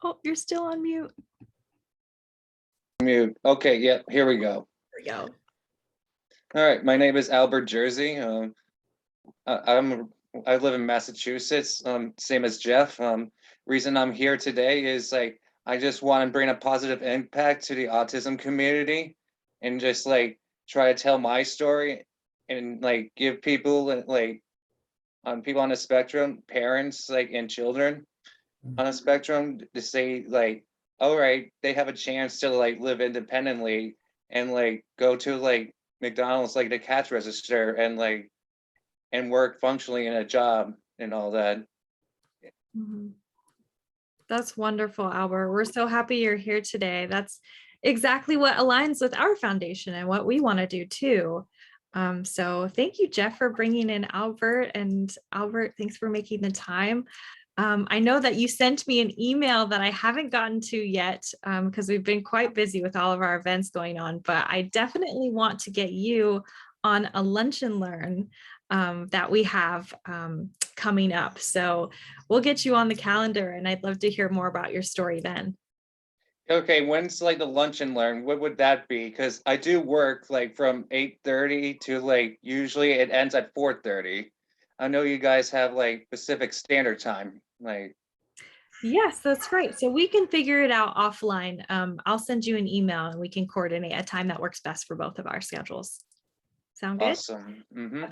Oh, you're still on mute. Mute. Okay, yep, here we go. There we go. All right, my name is Albert Jersey. I live in Massachusetts, same as Jeff. Reason I'm here today is like I just want to bring a positive impact to the autism community and just like try to tell my story and like give people like people on the spectrum, parents like and children on a spectrum to say like, all right, they have a chance to like live independently and like go to like McDonald's like the cash register and work functionally in a job and all that. Mhm. That's wonderful, Albert. We're so happy you're here today. That's exactly what aligns with our foundation and what we want to do too. So thank you, Jeff, for bringing in Albert. And Albert, thanks for making the time. I know that you sent me an email that I haven't gotten to yet because we've been quite busy with all of our events going on, but I definitely want to get you on a lunch and learn that we have coming up. So we'll get you on the calendar and I'd love to hear more about your story then. Okay, when's like the lunch and learn? What would that be? Because I do work like from 8:30 to like usually it ends at 4:30. I know you guys have like Pacific Standard Time. Like, Yes, that's right. So we can figure it out offline. I'll send you an email and we can coordinate a time that works best for both of our schedules. Sound good? awesome. Mm-hmm.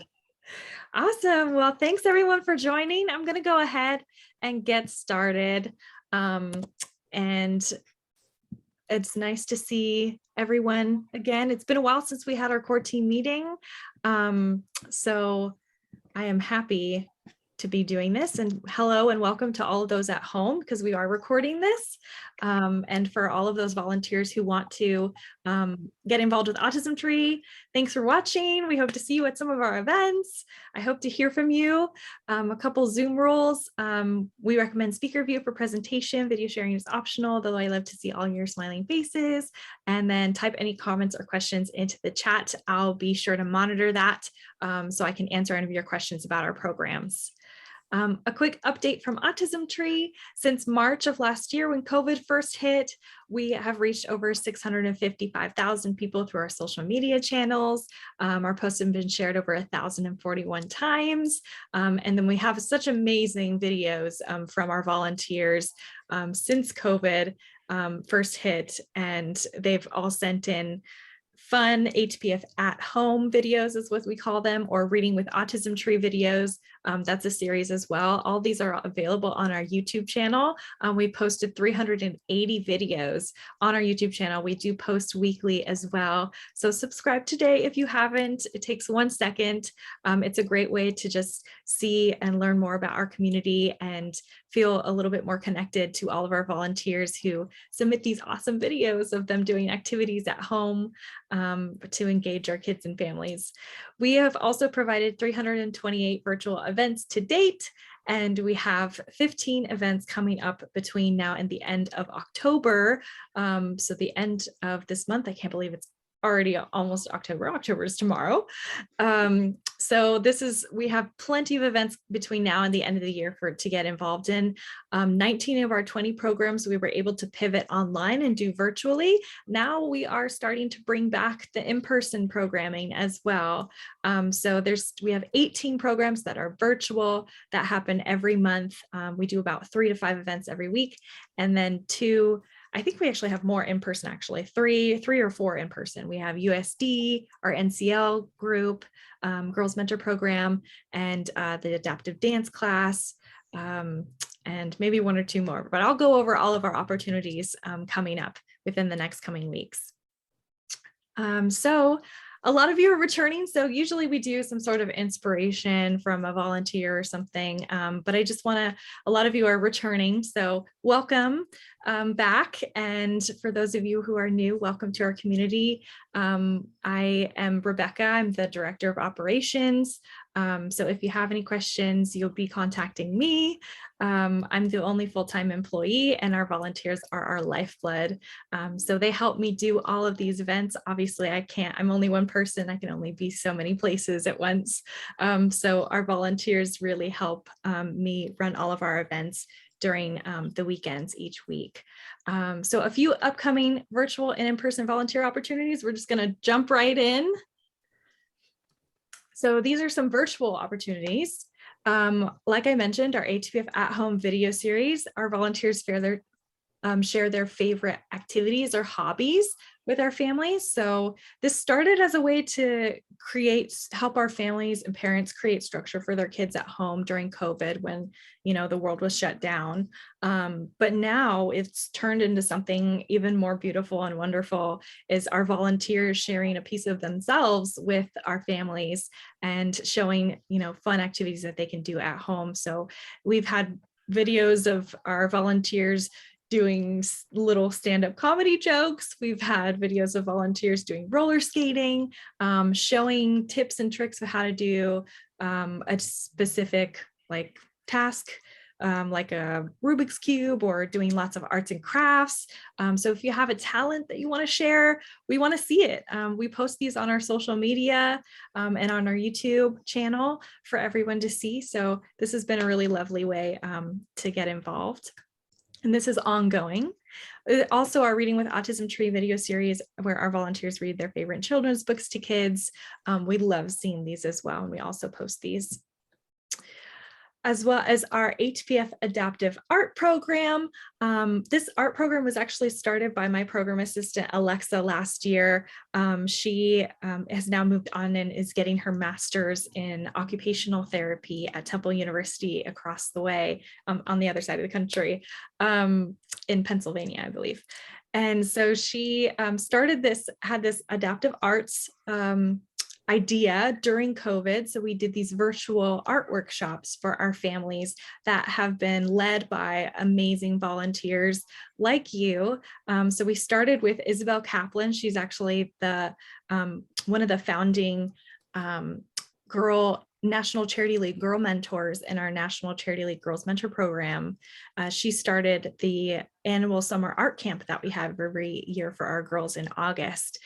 Awesome. Well, thanks everyone for joining. I'm going to go ahead and get started. And it's nice to see everyone again. It's been a while since we had our core team meeting. So I am happy to be doing this, and hello and welcome to all of those at home because we are recording this, and for all of those volunteers who want to get involved with Autism Tree, thanks for watching. We hope to see you at some of our events. I hope to hear from you. A couple Zoom rules. We recommend speaker view for presentation. Video sharing is optional, though I love to see all your smiling faces. And then type any comments or questions into the chat. I'll be sure to monitor that so I can answer any of your questions about our programs. A quick update from Autism Tree. Since March of last year, when COVID first hit, we have reached over 655,000 people through our social media channels. Our posts have been shared over 1,041 times. And then we have such amazing videos from our volunteers since COVID first hit, and they've all sent in fun Hpf at home videos is what we call them, or reading with Autism Tree videos. That's a series as well. All these are available on our YouTube channel. We posted 380 videos on our YouTube channel. We do post weekly as well. So subscribe today if you haven't. It takes 1 second. It's a great way to just see and learn more about our community and feel a little bit more connected to all of our volunteers who submit these awesome videos of them doing activities at home to engage our kids and families. We have also provided 328 virtual events to date, and we have 15 events coming up between now and the end of October. So the end of this month, I can't believe it's already almost October. October is tomorrow. So we have plenty of events between now and the end of the year to get involved in. 19 of our 20 programs we were able to pivot online and do virtually. Now we are starting to bring back the in-person programming as well. So we have 18 programs that are virtual that happen every month. We do about 3 to 5 events every week, and then 2. I think we actually have more in person, actually, 3 or 4 in person. We have USD, our NCL group, Girls Mentor Program, and the adaptive dance class, and maybe 1 or 2 more. But I'll go over all of our opportunities coming up within the next coming weeks. So a lot of you are returning, so usually we do some sort of inspiration from a volunteer or something, but I just want a lot of you are returning, so welcome back. And for those of you who are new, welcome to our community. I am Rebecca. I'm the Director of Operations So if you have any questions, you'll be contacting me. I'm the only full-time employee, and our volunteers are our lifeblood. So they help me do all of these events. Obviously, I can't, I'm only one person. I can only be so many places at once. So our volunteers really help me run all of our events during the weekends each week. So a few upcoming virtual and in-person volunteer opportunities. We're just going to jump right in. So these are some virtual opportunities. Like I mentioned, our HPF at home video series, our volunteers share their favorite activities or hobbies with our families. So this started as a way to help our families and parents create structure for their kids at home during COVID when, the world was shut down. But now it's turned into something even more beautiful and wonderful, is our volunteers sharing a piece of themselves with our families and showing, fun activities that they can do at home. So we've had videos of our volunteers doing little stand-up comedy jokes. We've had videos of volunteers doing roller skating, showing tips and tricks of how to do a specific task, like a Rubik's Cube, or doing lots of arts and crafts. So if you have a talent that you want to share, we want to see it. We post these on our social media and on our YouTube channel for everyone to see. So this has been a really lovely way to get involved. And this is ongoing. Also, our Reading with Autism Tree video series, where our volunteers read their favorite children's books to kids. We love seeing these as well, and we also post these. As well as our Hpf Adaptive Art Program. This art program was actually started by my program assistant, Alexa, last year. She has now moved on and is getting her master's in occupational therapy at Temple University across the way, on the other side of the country, in Pennsylvania, I believe. And so she had this adaptive arts idea during COVID. So we did these virtual art workshops for our families that have been led by amazing volunteers like you. So we started with Isabel Kaplan. She's actually one of the founding National Charity League Girl Mentors in our National Charity League Girls Mentor Program. She started the annual summer art camp that we have every year for our girls in August.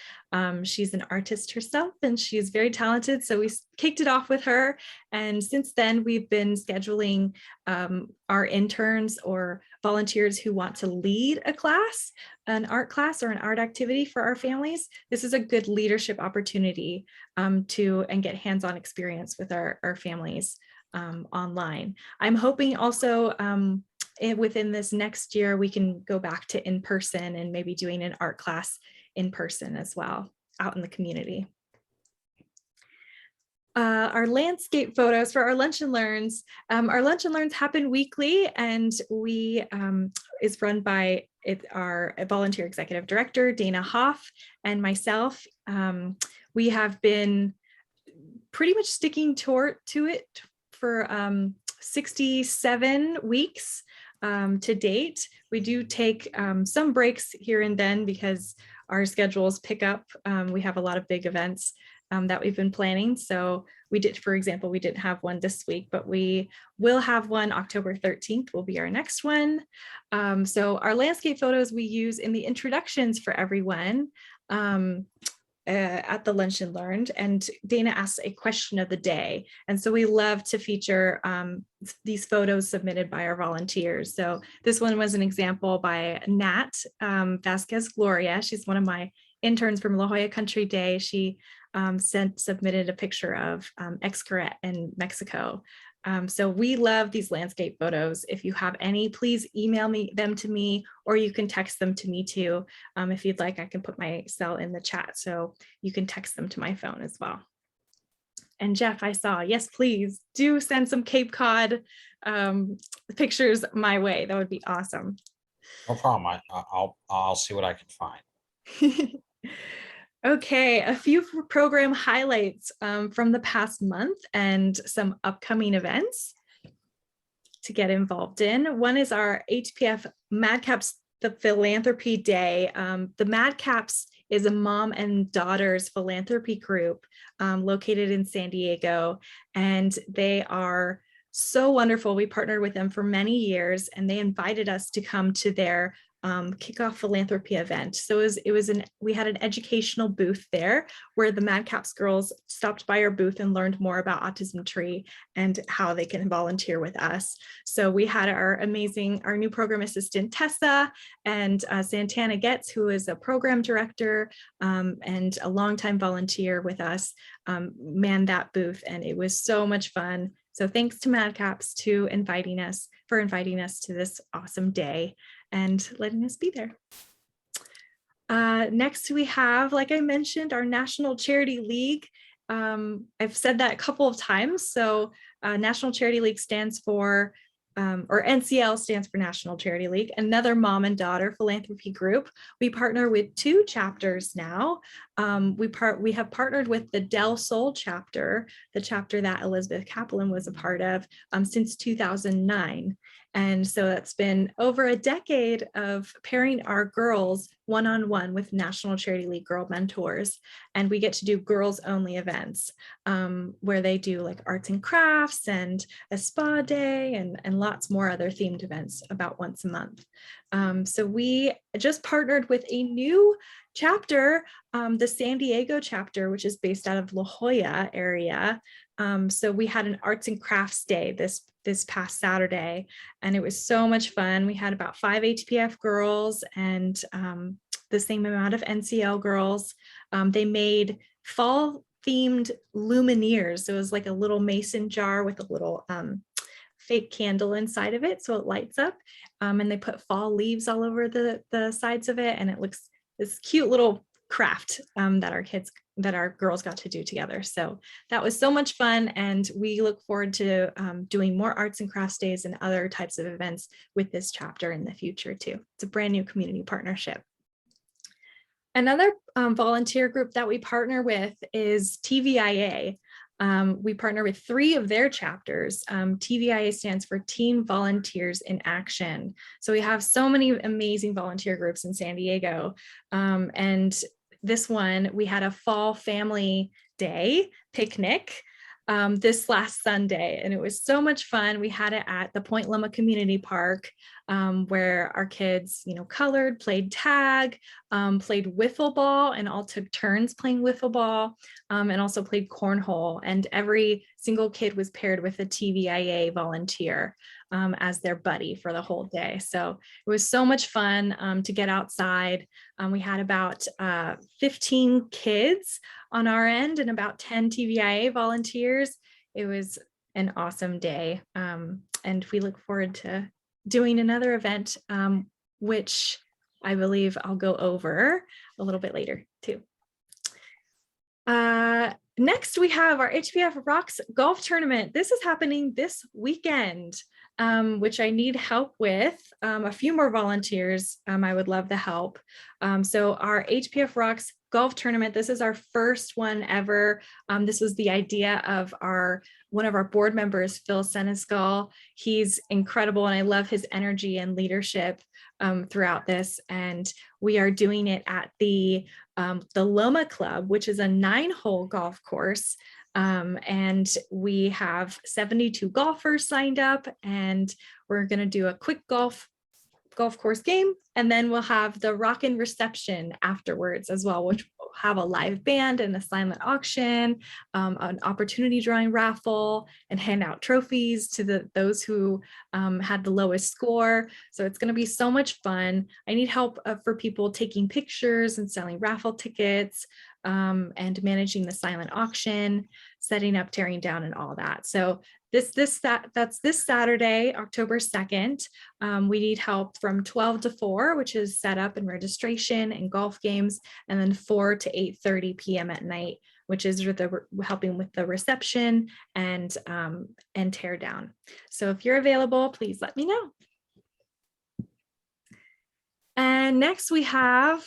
She's an artist herself, and she's very talented. So we kicked it off with her. And since then, we've been scheduling our interns or volunteers who want to lead a class, an art class or an art activity for our families. This is a good leadership opportunity and get hands-on experience with our families online. I'm hoping also within this next year, we can go back to in-person and maybe doing an art class in person as well, out in the community. Our landscape photos for our lunch and learns. Our lunch and learns happen weekly, and is run by our volunteer executive director, Dana Hoff, and myself. We have been pretty much sticking to it for 67 weeks to date. We do take some breaks here and then because our schedules pick up. We have a lot of big events that we've been planning. So for example, we didn't have one this week, but we will have one. October 13th will be our next one. So our landscape photos we use in the introductions for everyone at the Lunch and Learned, and Dana asks a question of the day. And so we love to feature these photos submitted by our volunteers. So this one was an example by Nat Vasquez Gloria. She's one of my interns from La Jolla Country Day. She submitted a picture of Xcaret in Mexico. So we love these landscape photos. If you have any, please email them to me, or you can text them to me too. If you'd like, I can put my cell in the chat so you can text them to my phone as well. And Jeff, I saw, yes, please do send some Cape Cod pictures my way. That would be awesome. No problem. I'll see what I can find. Okay, a few program highlights from the past month and some upcoming events to get involved in. One is our HPF Madcaps, the Philanthropy Day. The Madcaps is a mom and daughters philanthropy group located in San Diego, and they are so wonderful. We partnered with them for many years, and they invited us to come to their kickoff philanthropy event. So we had an educational booth there where the Madcaps girls stopped by our booth and learned more about Autism Tree and how they can volunteer with us. So we had our new program assistant Tessa and Santana Getz, who is a program director and a longtime volunteer with us, man that booth, and it was so much fun. So thanks to Madcaps for inviting us to this awesome day and letting us be there. Next, we have, like I mentioned, our National Charity League. I've said that a couple of times. So National Charity League stands for, or NCL stands for National Charity League, another mom and daughter philanthropy group. We partner with 2 chapters now. We have partnered with the Del Sol chapter, the chapter that Elizabeth Kaplan was a part of, since 2009. And so that's been over a decade of pairing our girls one-on-one with National Charity League Girl Mentors. And we get to do girls only events where they do like arts and crafts and a spa day and lots more other themed events about once a month. So we just partnered with a new chapter, the San Diego chapter, which is based out of La Jolla area. So we had an arts and crafts day this past Saturday, and it was so much fun. We had about 5 HPF girls and the same amount of NCL girls. They made fall themed lumineers. So it was like a little mason jar with a little fake candle inside of it, so it lights up, and they put fall leaves all over the sides of it, and it looks this cute little craft that our girls got to do together. So that was so much fun, and we look forward to doing more arts and crafts days and other types of events with this chapter in the future too. It's a brand new community partnership. Another volunteer group that we partner with is TVIA. We partner with 3 of their chapters. TVIA stands for Teen Volunteers in Action. So we have so many amazing volunteer groups in San Diego. And this one, we had a fall family day picnic this last Sunday, and it was so much fun. We had it at the Point Loma Community Park, where our kids, colored, played tag, played wiffle ball, and all took turns playing wiffle ball, and also played cornhole. And every single kid was paired with a TVIA volunteer as their buddy for the whole day. So it was so much fun to get outside. We had about 15 kids on our end and about 10 TVIA volunteers. It was an awesome day. And we look forward to doing another event, which I believe I'll go over a little bit later too. Next, we have our Hpf Rocks golf tournament. This is happening this weekend, which I need help with. A few more volunteers. I would love the help. So our Hpf Rocks golf tournament, this is our first one ever. This was the idea of one of our board members, Phil Seneschal. He's incredible, and I love his energy and leadership throughout this. And we are doing it at the Loma Club, which is a 9-hole golf course. And we have 72 golfers signed up, and we're going to do a quick golf course game, and then we'll have the rockin' reception afterwards as well, which will have a live band and a silent auction, an opportunity drawing raffle, and hand out trophies to those who had the lowest score. So it's going to be so much fun. I need help for people taking pictures and selling raffle tickets, and managing the silent auction, setting up, tearing down, and all that. So that's this Saturday, October 2nd. We need help from 12 to 4, which is setup and registration and golf games, and then 4 to 8:30 p.m. at night, which is helping with the reception and tear down. So if you're available, please let me know. And next we have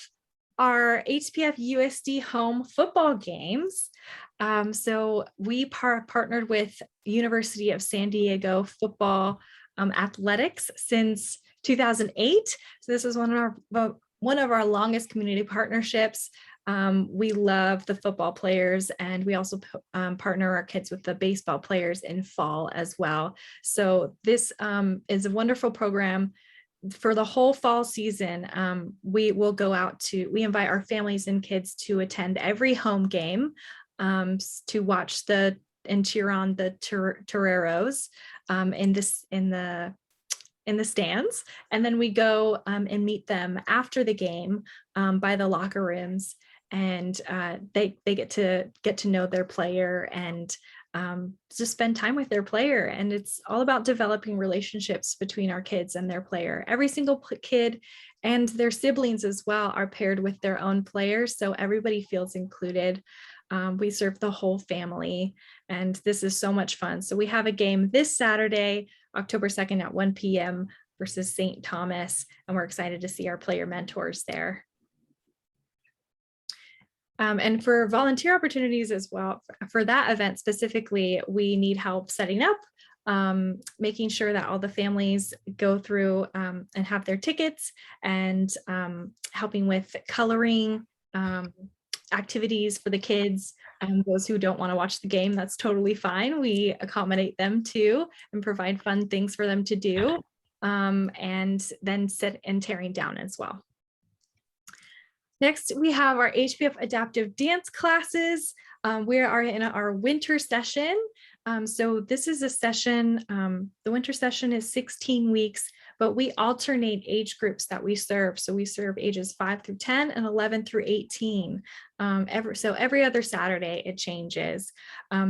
our HPF USD home football games. So we partnered with University of San Diego football athletics since 2008. So this is one of our longest community partnerships. We love the football players, and we also partner our kids with the baseball players in fall as well. So this is a wonderful program. For the whole fall season, we will go out we invite our families and kids to attend every home game, to watch and cheer on the Toreros in the stands. And then we go and meet them after the game by the locker rooms, and they get to know their player and just spend time with their player. And it's all about developing relationships between our kids and their player. Every single kid and their siblings as well are paired with their own players, so everybody feels included. We serve the whole family, and this is so much fun. So we have a game this Saturday, October 2nd at 1 p.m. versus St. Thomas, and we're excited to see our player mentors there. And for volunteer opportunities as well, for that event specifically, we need help setting up, making sure that all the families go through and have their tickets, and helping with coloring activities for the kids. Those who don't want to watch the game, that's totally fine. We accommodate them too and provide fun things for them to do, and then sit and tearing down as well. Next, we have our Hpf Adaptive Dance classes. We are in our winter session. So this is a session, the winter session is 16 weeks, but we alternate age groups that we serve. So we serve ages 5 through 10 and 11 through 18. Every other Saturday it changes.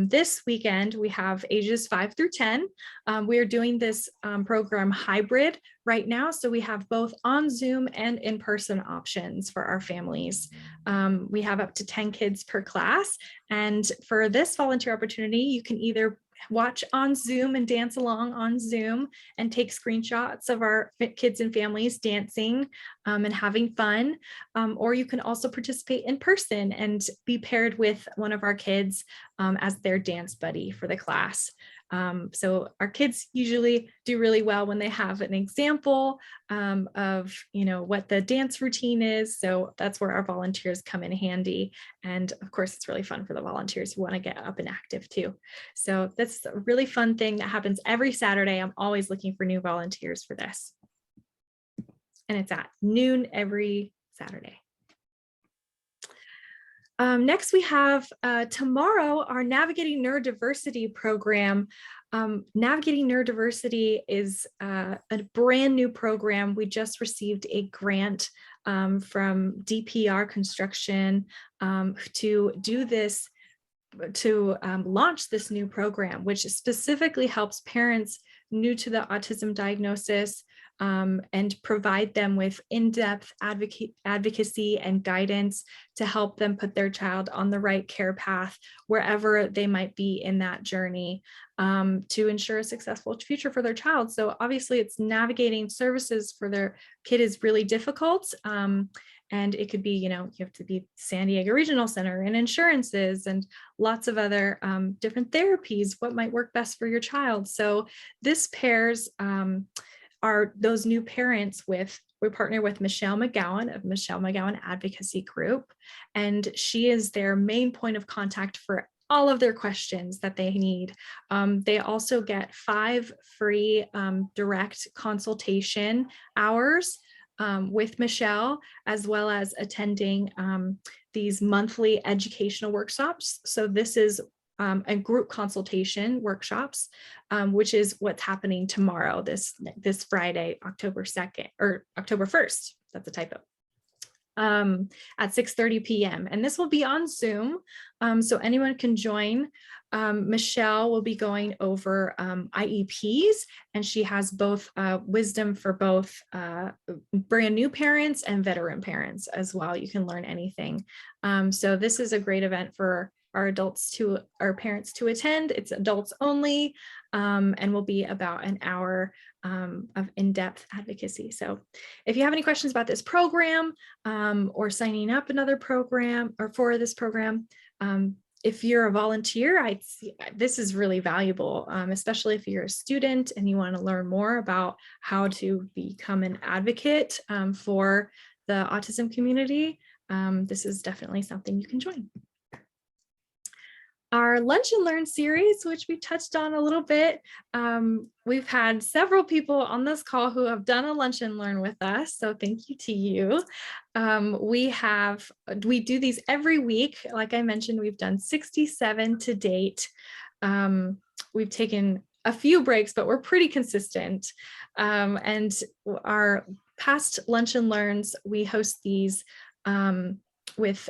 This weekend we have ages 5 through 10. We are doing this program hybrid right now. So we have both on Zoom and in-person options for our families. We have up to 10 kids per class. And for this volunteer opportunity, you can either watch on Zoom and dance along on Zoom and take screenshots of our kids and families dancing and having fun. Or you can also participate in person and be paired with one of our kids as their dance buddy for the class. So our kids usually do really well when they have an example of, what the dance routine is. So that's where our volunteers come in handy. And of course, it's really fun for the volunteers who want to get up and active too. So that's a really fun thing that happens every Saturday. I'm always looking for new volunteers for this. And it's at noon every Saturday. Next, we have tomorrow our Navigating Neurodiversity program. Navigating Neurodiversity is a brand new program. We just received a grant from DPR Construction to do this, to launch this new program, which specifically helps parents new to the autism diagnosis and provide them with in-depth advocacy and guidance to help them put their child on the right care path wherever they might be in that journey, to ensure a successful future for their child. So obviously it's navigating services for their kid is really difficult. And it could be, you have to be San Diego Regional Center and insurances and lots of other different therapies, what might work best for your child. So this pairs are those new parents we partner with Michelle McGowan of Michelle McGowan Advocacy Group, and she is their main point of contact for all of their questions that they need. They also get 5 free direct consultation hours with Michelle, as well as attending these monthly educational workshops. So this is a group consultation workshops, which is what's happening tomorrow, this Friday, October 2nd or October 1st. That's a typo. At 6:30 p.m. And this will be on Zoom, so anyone can join. Michelle will be going over IEPs, and she has both wisdom for both brand new parents and veteran parents as well. You can learn anything. So this is a great event for our parents to attend. It's adults only, and will be about an hour of in-depth advocacy. So if you have any questions about this program or signing up another program or for this program, if you're a volunteer, this is really valuable, especially if you're a student and you want to learn more about how to become an advocate for the autism community. this is definitely something you can join. Our Lunch and Learn series, which we touched on a little bit, we've had several people on this call who have done a Lunch and Learn with us, so thank you to you. We do these every week. Like I mentioned, we've done 67 to date. We've taken a few breaks, but we're pretty consistent. And our past Lunch and Learns, we host these with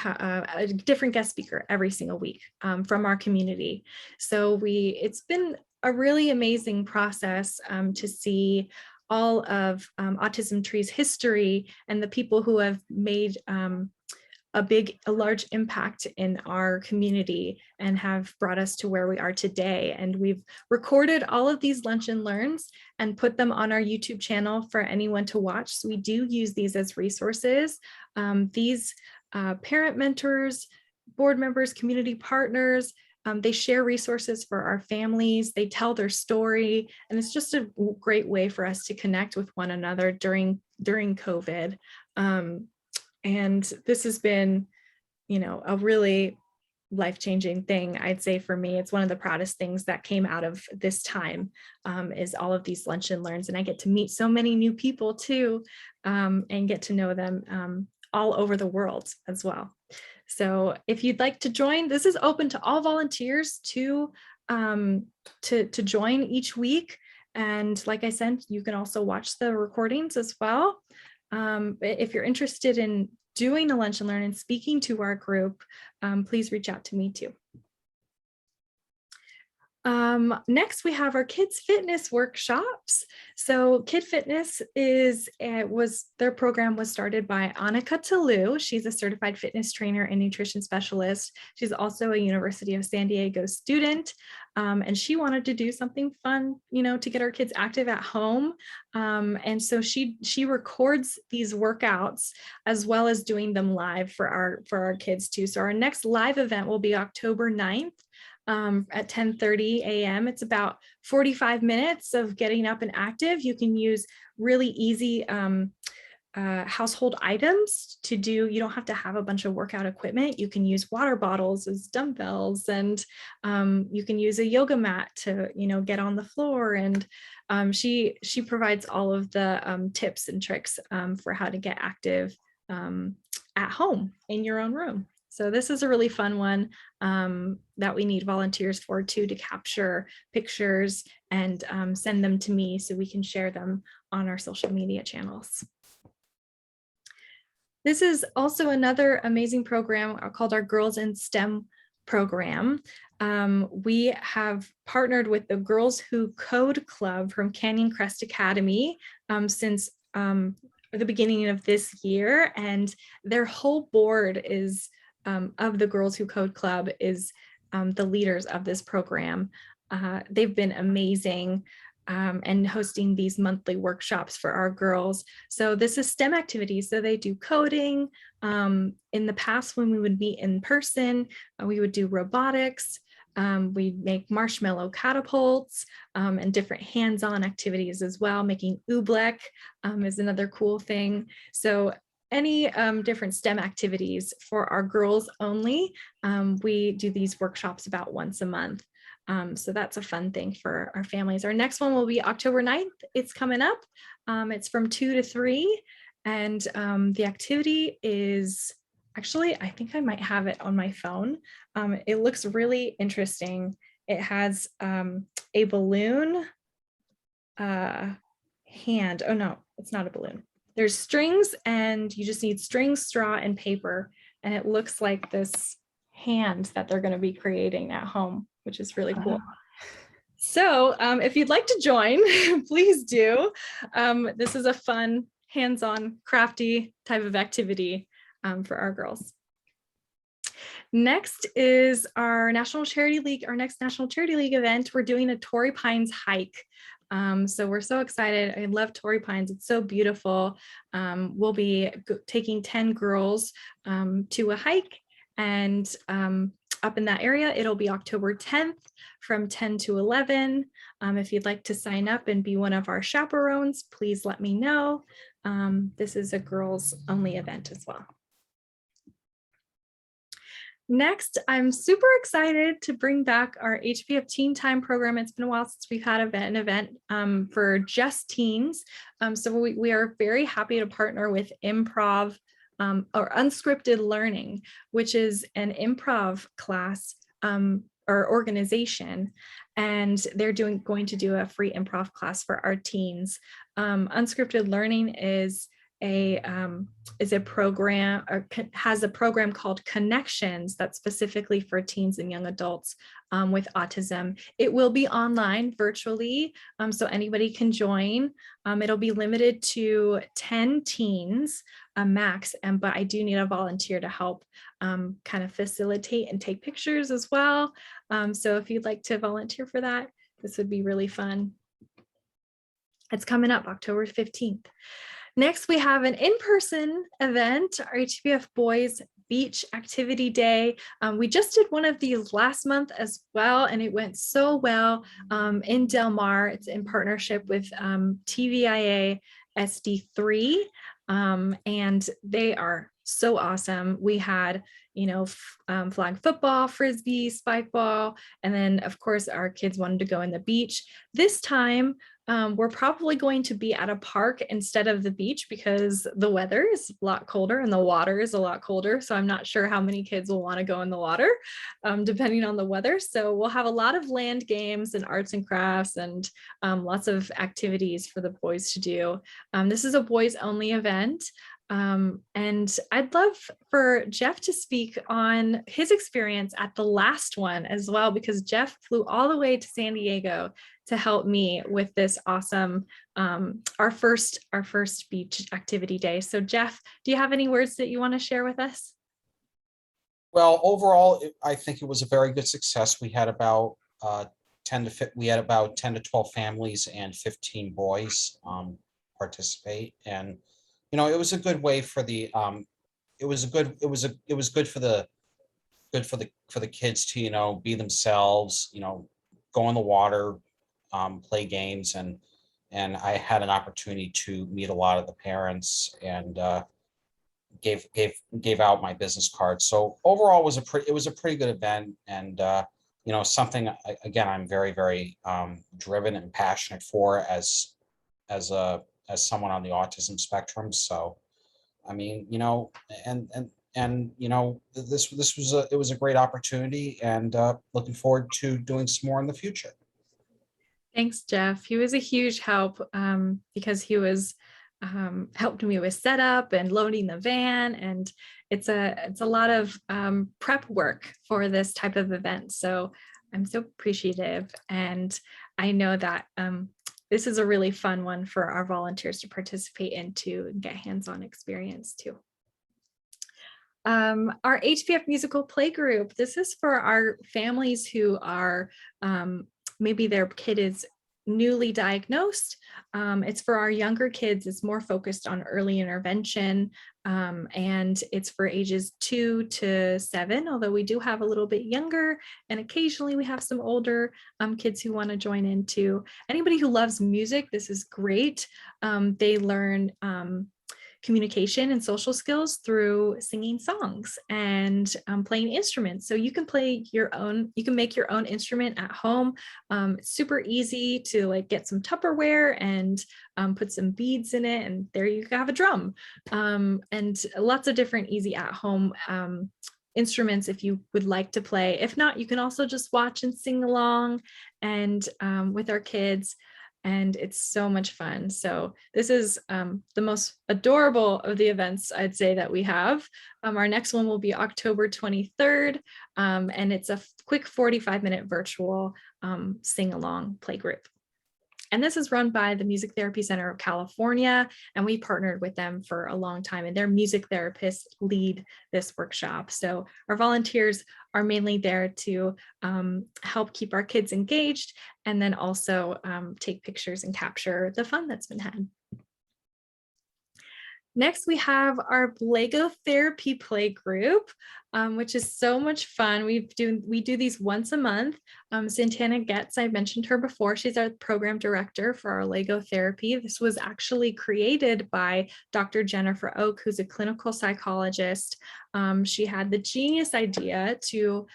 a different guest speaker every single week from our community. So it's been a really amazing process to see all of Autism Tree's history and the people who have made a large impact in our community and have brought us to where we are today. And we've recorded all of these Lunch and Learns and put them on our YouTube channel for anyone to watch. So we do use these as resources. These parent mentors, board members, community partners, they share resources for our families, they tell their story, and it's just a great way for us to connect with one another during COVID. And this has been, a really life-changing thing. I'd say for me, it's one of the proudest things that came out of this time is all of these Lunch and Learns, and I get to meet so many new people too, and get to know them all over the world as well. So if you'd like to join, this is open to all volunteers to join each week. And like I said, you can also watch the recordings as well. If you're interested in doing a Lunch and Learn and speaking to our group, please reach out to me too. Next, we have our Kids Fitness workshops. So Kid Fitness their program was started by Annika Talou. She's a certified fitness trainer and nutrition specialist. She's also a University of San Diego student. And she wanted to do something fun, to get our kids active at home. And so she records these workouts as well as doing them live for our kids too. So our next live event will be October 9th. At 10:30 a.m. It's about 45 minutes of getting up and active. You can use really easy household items to do. You don't have to have a bunch of workout equipment. You can use water bottles as dumbbells, and you can use a yoga mat to, get on the floor. And she provides all of the tips and tricks for how to get active at home in your own room. So this is a really fun one that we need volunteers for too, to capture pictures and send them to me so we can share them on our social media channels. This is also another amazing program called our Girls in STEM program. We have partnered with the Girls Who Code Club from Canyon Crest Academy since the beginning of this year, and their whole board is of the Girls Who Code Club is the leaders of this program. They've been amazing and hosting these monthly workshops for our girls. So this is STEM activities. So they do coding. In the past, when we would meet in person, we would do robotics. We'd make marshmallow catapults and different hands-on activities as well. Making oobleck is another cool thing. So any different STEM activities for our girls only. We do these workshops about once a month. So that's a fun thing for our families. Our next one will be October 9th. It's coming up. It's from 2 to 3. And the activity is actually, I think I might have it on my phone. It looks really interesting. It has a balloon hand. Oh no, it's not a balloon. There's strings, and you just need strings, straw, and paper. And it looks like this hand that they're going to be creating at home, which is really cool. So if you'd like to join, please do. This is a fun, hands-on, crafty type of activity for our girls. Next is our National Charity League, our next National Charity League event. We're doing a Torrey Pines hike. So we're so excited. I love Torrey Pines. It's so beautiful. We'll be taking 10 girls to a hike, and up in that area, it'll be October 10th from 10 to 11. If you'd like to sign up and be one of our chaperones, please let me know. This is a girls only event as well. Next, I'm super excited to bring back our HPF Teen Time program. It's been a while since we've had an event for just teens. So we are very happy to partner with Improv or Unscripted Learning, which is an improv class or organization. And they're going to do a free improv class for our teens. Unscripted Learning is a program, or has a program called Connections that's specifically for teens and young adults with autism. It will be online virtually, so anybody can join. It'll be limited to 10 teens max, but I do need a volunteer to help kind of facilitate and take pictures as well. So if you'd like to volunteer for that, this would be really fun. It's coming up October 15th. Next, we have an in-person event, our HPF Boys Beach Activity Day. We just did one of these last month as well, and it went so well in Del Mar. It's in partnership with TVIA SD3, and they are so awesome. We had, flag football, frisbee, spike ball, and then of course our kids wanted to go in the beach. This time, we're probably going to be at a park instead of the beach because the weather is a lot colder and the water is a lot colder. So I'm not sure how many kids will want to go in the water, depending on the weather. So we'll have a lot of land games and arts and crafts and lots of activities for the boys to do. This is a boys only event. And I'd love for Jeff to speak on his experience at the last one as well, because Jeff flew all the way to San Diego to help me with this awesome, our first beach activity day. So Jeff, do you have any words that you want to share with us? Well, overall, I think it was a very good success. We had about 10 to 12 families and 15 boys participate, and it was a good way for the it was good for the kids to be themselves, go in the water, play games, and I had an opportunity to meet a lot of the parents and gave out my business card. So overall, it was a pretty good event, and something again I'm very, very driven and passionate for as someone on the autism spectrum. So I mean, this was a great opportunity, and looking forward to doing some more in the future. Thanks, Jeff. He was a huge help because he was helped me with setup and loading the van, and it's a lot of prep work for this type of event. So I'm so appreciative, and I know that this is a really fun one for our volunteers to participate in too and get hands-on experience too. Our HPF musical play group. This is for our families who are maybe their kid is newly diagnosed. It's for our younger kids. It's more focused on early intervention, and it's for ages 2 to 7, although we do have a little bit younger, and occasionally we have some older kids who want to join in too. Anybody who loves music, this is great. They learn communication and social skills through singing songs and playing instruments. So you can make your own instrument at home. It's super easy to get some Tupperware and put some beads in it, and there you have a drum. And lots of different easy at home instruments if you would like to play. If not, you can also just watch and sing along and with our kids. And it's so much fun. So this is the most adorable of the events I'd say that we have. Our next one will be October 23rd, and it's a quick 45-minute virtual sing-along play group. And this is run by the Music Therapy Center of California, and we partnered with them for a long time, and their music therapists lead this workshop. So our volunteers are mainly there to help keep our kids engaged, and then also take pictures and capture the fun that's been had. Next, we have our Lego therapy play group, which is so much fun. We do these once a month. Santana Getz, I mentioned her before. She's our program director for our Lego therapy. This was actually created by Dr. Jennifer Oak, who's a clinical psychologist. She had the genius idea to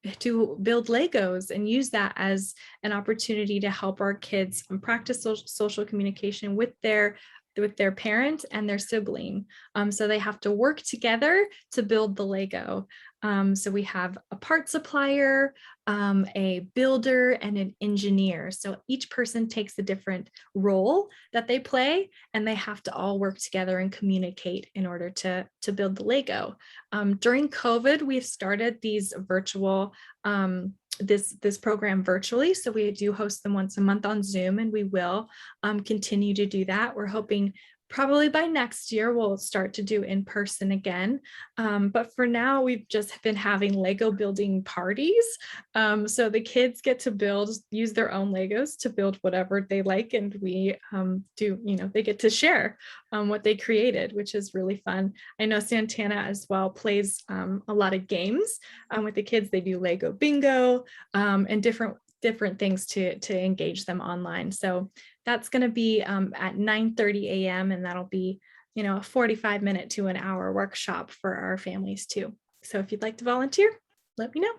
build Legos and use that as an opportunity to help our kids practice social communication with their parent and their sibling. So they have to work together to build the Lego. So we have a part supplier, a builder, and an engineer. So each person takes a different role that they play, and they have to all work together and communicate in order to build the Lego. During COVID, we've started these virtual this program virtually. So we do host them once a month on Zoom, and we will continue to do that. We're hoping probably by next year we'll start to do in person again. But for now, we've just been having Lego building parties. So the kids get to use their own Legos to build whatever they like. And we they get to share what they created, which is really fun. I know Santana as well plays a lot of games with the kids. They do Lego bingo and different things to engage them online. So that's going to be at 9:30 a.m. and that'll be, a 45-minute to an hour workshop for our families too. So if you'd like to volunteer, let me know.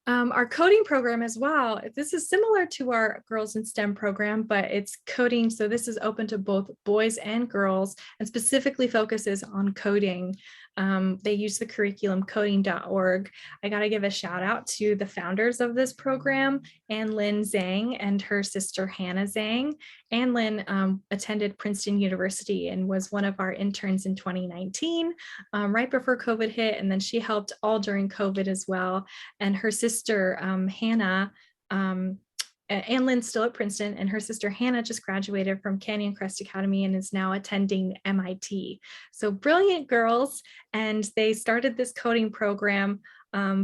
Our coding program as well. This is similar to our Girls in STEM program, but it's coding. So this is open to both boys and girls and specifically focuses on coding. They use the curriculum coding.org. I got to give a shout out to the founders of this program, Ann Lynn Zhang and her sister Hannah Zhang. Ann Lynn attended Princeton University and was one of our interns in 2019, right before COVID hit. And then she helped all during COVID as well. And her sister Hannah, Ann Lynn's still at Princeton, and her sister Hannah just graduated from Canyon Crest Academy and is now attending MIT. So brilliant girls, and they started this coding program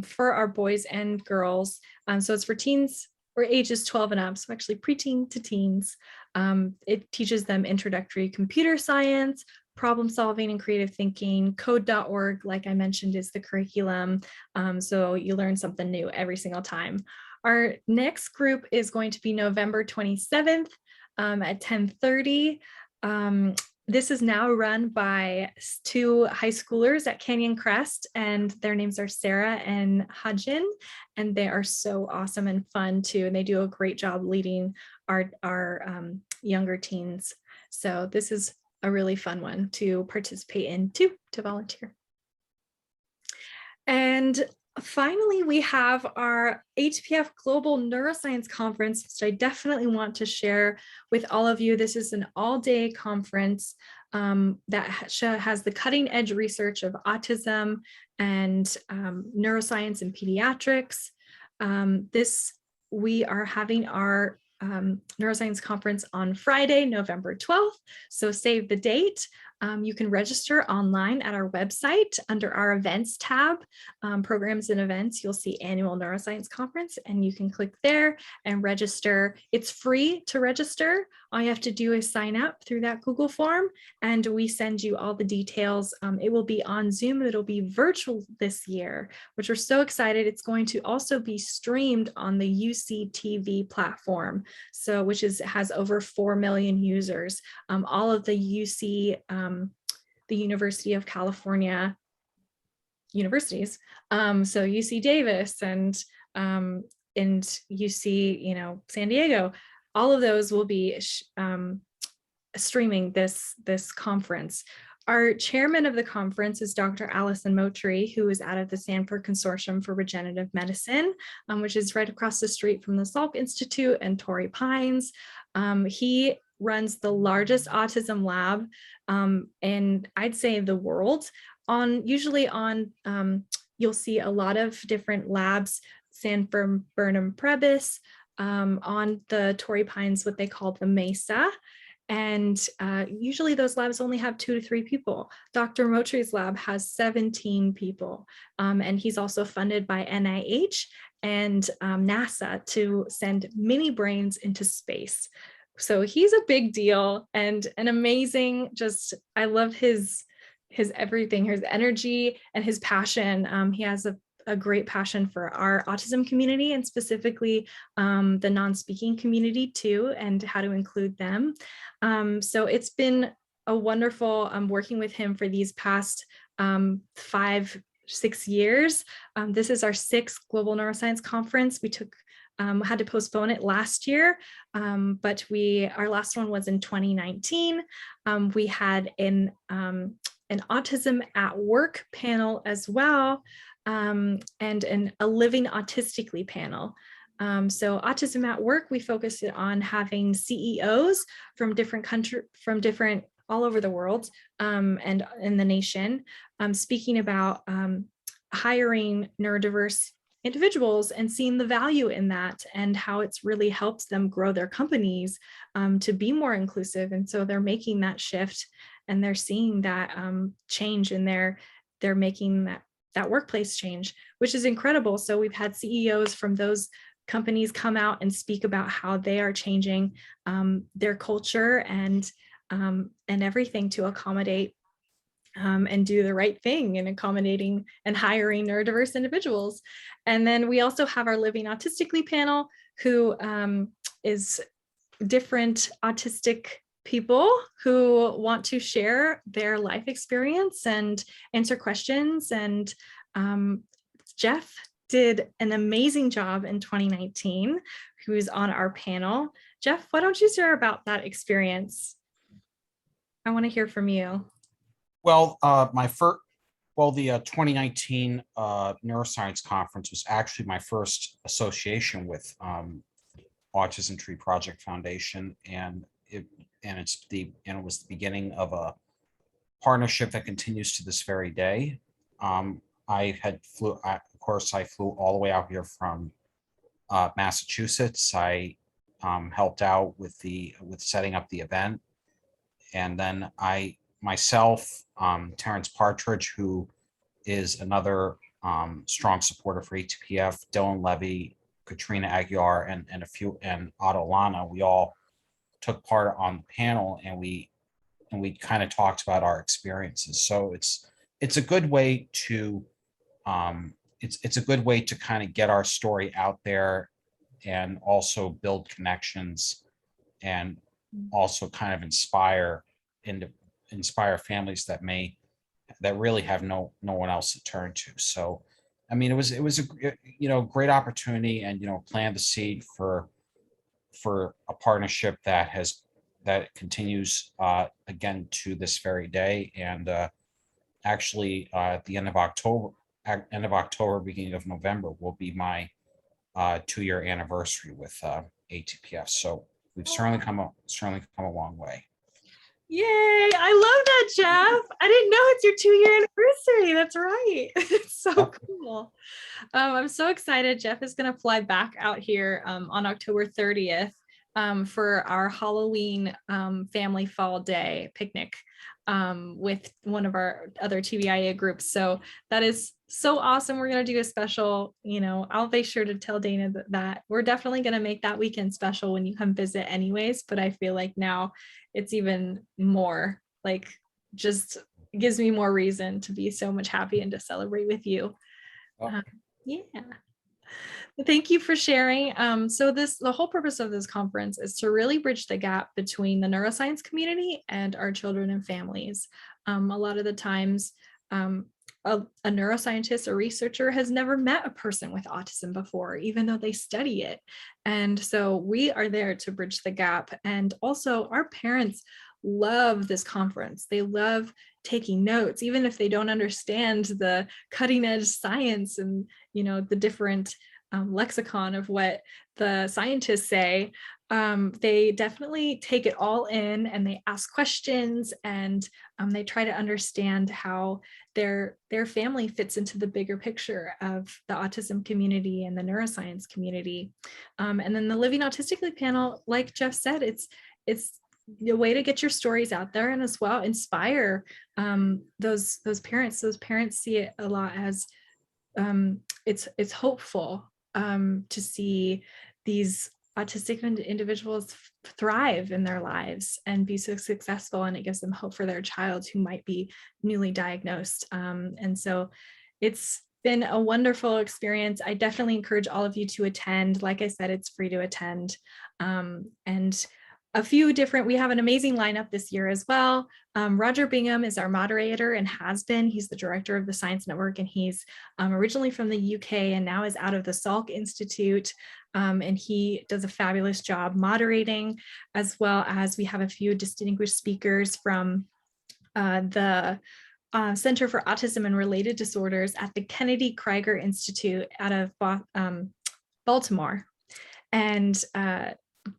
for our boys and girls. So it's for teens or ages 12 and up, so actually preteen to teens. It teaches them introductory computer science, problem solving and creative thinking. Code.org, like I mentioned, is the curriculum. So you learn something new every single time. Our next group is going to be November 27th at 10:30. This is now run by two high schoolers at Canyon Crest, and their names are Sarah and Hajin, and they are so awesome and fun too, and they do a great job leading our younger teens. So this is a really fun one to participate in too, to volunteer. And finally, we have our HPF Global Neuroscience Conference, which I definitely want to share with all of you. This is an all-day conference that has the cutting edge research of autism and neuroscience and pediatrics. We are having our neuroscience conference on Friday, November 12th. So save the date. You can register online at our website under our events tab, programs and events. You'll see annual neuroscience conference, and you can click there and register. It's free to register. All you have to do is sign up through that Google form, and we send you all the details. It will be on Zoom. It'll be virtual this year, which we're so excited. It's going to also be streamed on the UCTV platform, so which has over 4 million users. All of the the University of California universities, so UC Davis and UC, San Diego, all of those will be streaming this conference. Our chairman of the conference is Dr. Allison Motry, who is out of the Sanford Consortium for Regenerative Medicine, which is right across the street from the Salk Institute and Torrey Pines. He runs the largest autism lab in, I'd say, the world. Usually you'll see a lot of different labs, Sanford, Burnham, Prebys, on the Torrey Pines, what they call the Mesa. And usually those labs only have 2 to 3 people. Dr. Motry's lab has 17 people. And he's also funded by NIH and NASA to send mini brains into space. So he's a big deal and an amazing, just, I love his everything, his energy and his passion. He has a great passion for our autism community and specifically the non-speaking community too, and how to include them. So it's been a wonderful working with him for these past 5-6 years. This is our 6th Global Neuroscience Conference. We had to postpone it last year, but our last one was in 2019. We had an Autism at Work panel as well, and a Living Autistically panel. So Autism at Work, we focused on having CEOs from different countries, all over the world and in the nation, speaking about hiring neurodiverse individuals and seeing the value in that and how it's really helped them grow their companies to be more inclusive. And so they're making that shift and they're seeing that change in they're making that workplace change, which is incredible. So we've had CEOs from those companies come out and speak about how they are changing their culture and everything to accommodate and do the right thing in accommodating and hiring neurodiverse individuals. And then we also have our Living Autistically panel, who is different autistic people who want to share their life experience and answer questions. And Jeff did an amazing job in 2019, who is on our panel. Jeff, why don't you share about that experience? I want to hear from you. Well, the 2019 Neuroscience Conference was actually my first association with Autism Tree Project Foundation, and it was the beginning of a partnership that continues to this very day. I flew all the way out here from Massachusetts. I helped out with setting up the event, and then myself, Terrence Partridge, who is another strong supporter for Hpf, Dylan Levy, Katrina Aguiar, and Otto Lana, we all took part on the panel, and we kind of talked about our experiences. So it's a good way to it's a good way to kind of get our story out there and also build connections and also kind of inspire families that really have no one else to turn to. So, I mean, it was a great opportunity, and plant the seed for a partnership that continues again to this very day. And actually, at the end of October, beginning of November, will be my 2-year anniversary with ATPF. So we've certainly come a long way. Yay, I love that, Jeff. I didn't know it's your 2-year anniversary. That's right. It's so cool. I'm so excited. Jeff is going to fly back out here on October 30th for our Halloween family fall day picnic with one of our other TBIA groups. So that is so awesome. We're going to do a special, I'll make sure to tell Dana that we're definitely going to make that weekend special when you come visit anyways. But I feel like now it's even more, like, just gives me more reason to be so much happy and to celebrate with you. Yeah. Thank you for sharing. So the whole purpose of this conference is to really bridge the gap between the neuroscience community and our children and families. A lot of the times, a neuroscientist or researcher has never met a person with autism before, even though they study it. And so we are there to bridge the gap. And also our parents love this conference. They love taking notes, even if they don't understand the cutting edge science and, the different lexicon of what the scientists say. They definitely take it all in and they ask questions, and they try to understand how their family fits into the bigger picture of the autism community and the neuroscience community. And then the Living Autistically panel, like Jeff said, it's a way to get your stories out there and as well inspire those parents. Those parents see it a lot as it's hopeful to see these autistic individuals thrive in their lives and be so successful, and it gives them hope for their child who might be newly diagnosed. And so it's been a wonderful experience. I definitely encourage all of you to attend. Like I said, it's free to attend. And a few different, we have an amazing lineup this year as well. Roger Bingham is our moderator and has been. He's the director of the Science Network, and he's originally from the UK and now is out of the Salk Institute. And he does a fabulous job moderating, as well as we have a few distinguished speakers from the Center for Autism and Related Disorders at the Kennedy Krieger Institute out of Baltimore. And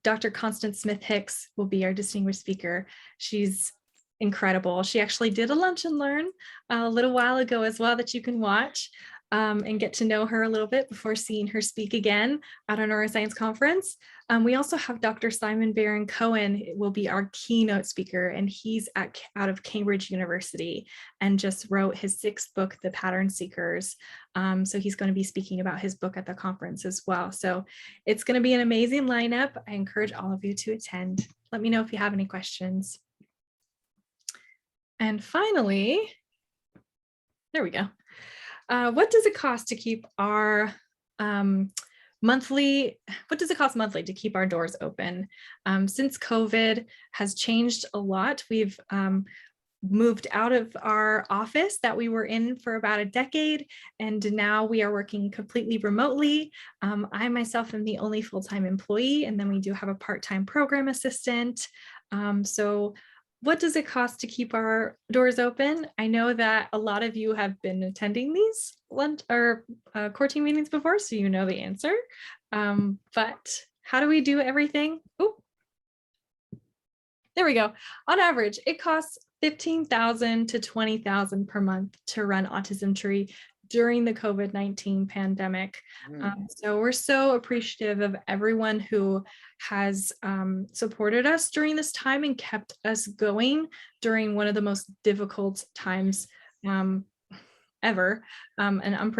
Dr. Constance Smith-Hicks will be our distinguished speaker. She's incredible. She actually did a lunch and learn a little while ago as well that you can watch and get to know her a little bit before seeing her speak again at our Neuroscience conference. We also have Dr. Simon Baron Cohen will be our keynote speaker, and he's out of Cambridge University and just wrote his 6th book, The Pattern Seekers. So he's going to be speaking about his book at the conference as well. So it's going to be an amazing lineup. I encourage all of you to attend. Let me know if you have any questions. And finally, there we go. What does it cost to keep our monthly to keep our doors open? Since COVID has changed a lot, we've moved out of our office that we were in for about a decade, and now we are working completely remotely. I myself am the only full-time employee, and then we do have a part-time program assistant. So what does it cost to keep our doors open? I know that a lot of you have been attending these lunch or core team meetings before, so you know the answer. But how do we do everything? Oh, there we go. On average, it costs $15,000 to $20,000 per month to run Autism Tree during the COVID-19 pandemic. So we're so appreciative of everyone who has supported us during this time and kept us going during one of the most difficult times ever, an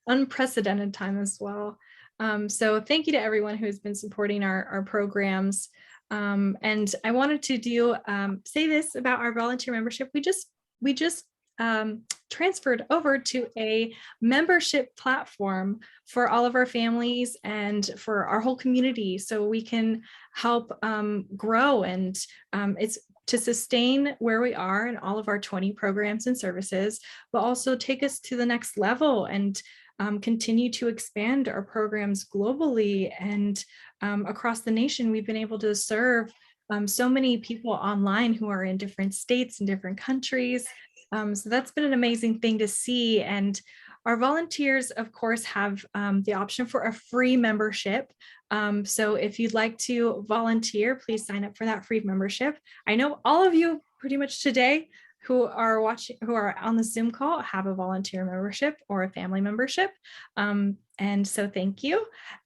unprecedented time as well. So thank you to everyone who has been supporting our programs. And I wanted to say this about our volunteer membership. We just transferred over to a membership platform for all of our families and for our whole community, so we can help grow, and it's to sustain where we are in all of our 20 programs and services, but also take us to the next level and continue to expand our programs globally and across the nation. We've been able to serve so many people online who are in different states and different countries. So that's been an amazing thing to see. And our volunteers, of course, have the option for a free membership. So if you'd like to volunteer, please sign up for that free membership. I know all of you pretty much today who are on the Zoom call have a volunteer membership or a family membership. And so thank you.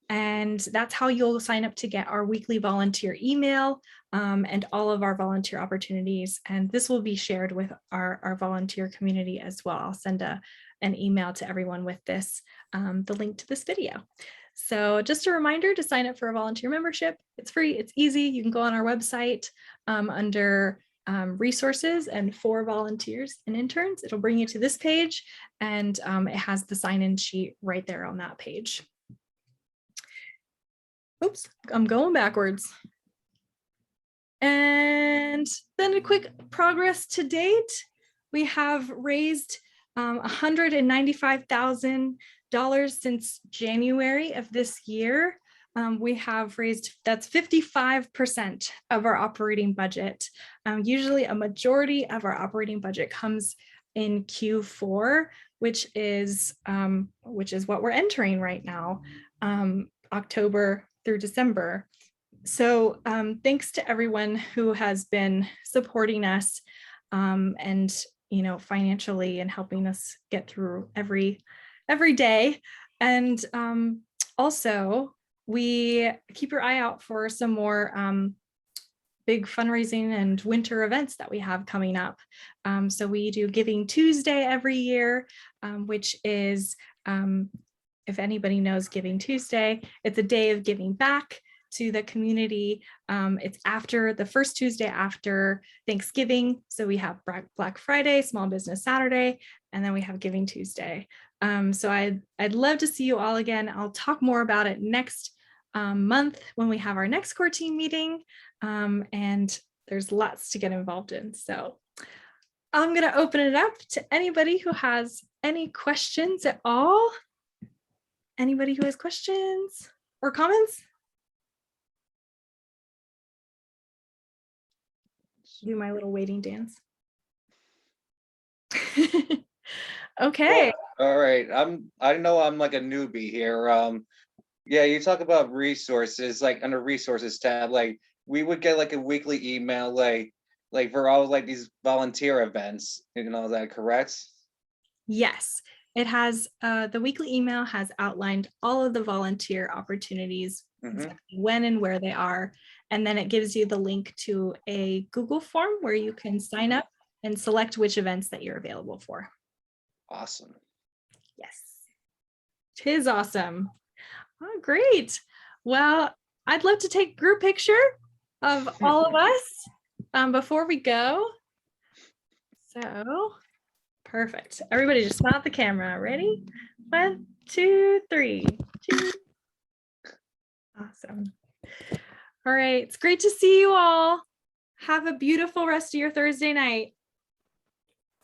And that's how you'll sign up to get our weekly volunteer email and all of our volunteer opportunities. And this will be shared with our volunteer community as well. I'll send an email to everyone with this, the link to this video. So just a reminder to sign up for a volunteer membership. It's free, it's easy. You can go on our website under resources and for volunteers and interns. It'll bring you to this page, and it has the sign-in sheet right there on that page. Oops, I'm going backwards. And then a quick progress to date. We have raised $195,000 since January of this year. We have raised, that's 55% of our operating budget. Usually a majority of our operating budget comes in Q4, which is what we're entering right now, October through December. So thanks to everyone who has been supporting us and financially and helping us get through every day. And also, we keep your eye out for some more big fundraising and winter events that we have coming up. So we do Giving Tuesday every year, which is, if anybody knows Giving Tuesday, it's a day of giving back to the community. It's after the first Tuesday after Thanksgiving. So we have Black Friday, Small Business Saturday, and then we have Giving Tuesday. So I'd love to see you all again. I'll talk more about it next month when we have our next core team meeting. And there's lots to get involved in. So I'm going to open it up to anybody who has any questions at all. Anybody who has questions or comments? Do my little waiting dance. Okay. Well, all right. I know I'm like a newbie here. Yeah, you talk about resources, like under resources tab, like we would get like a weekly email, like for all like these volunteer events, you know, is that correct? Yes, it has, the weekly email has outlined all of the volunteer opportunities, exactly when and where they are. And then it gives you the link to a Google form where you can sign up and select which events that you're available for. Awesome. Yes, it is awesome. Oh, great. Well, I'd love to take a group picture of all of us before we go. So perfect. Everybody just smile at the camera. Ready? 1, 2, 3. Cheers. Awesome. All right. It's great to see you all. Have a beautiful rest of your Thursday night.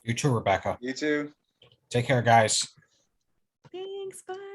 You too, Rebecca. You too. Take care, guys. Thanks. Bye.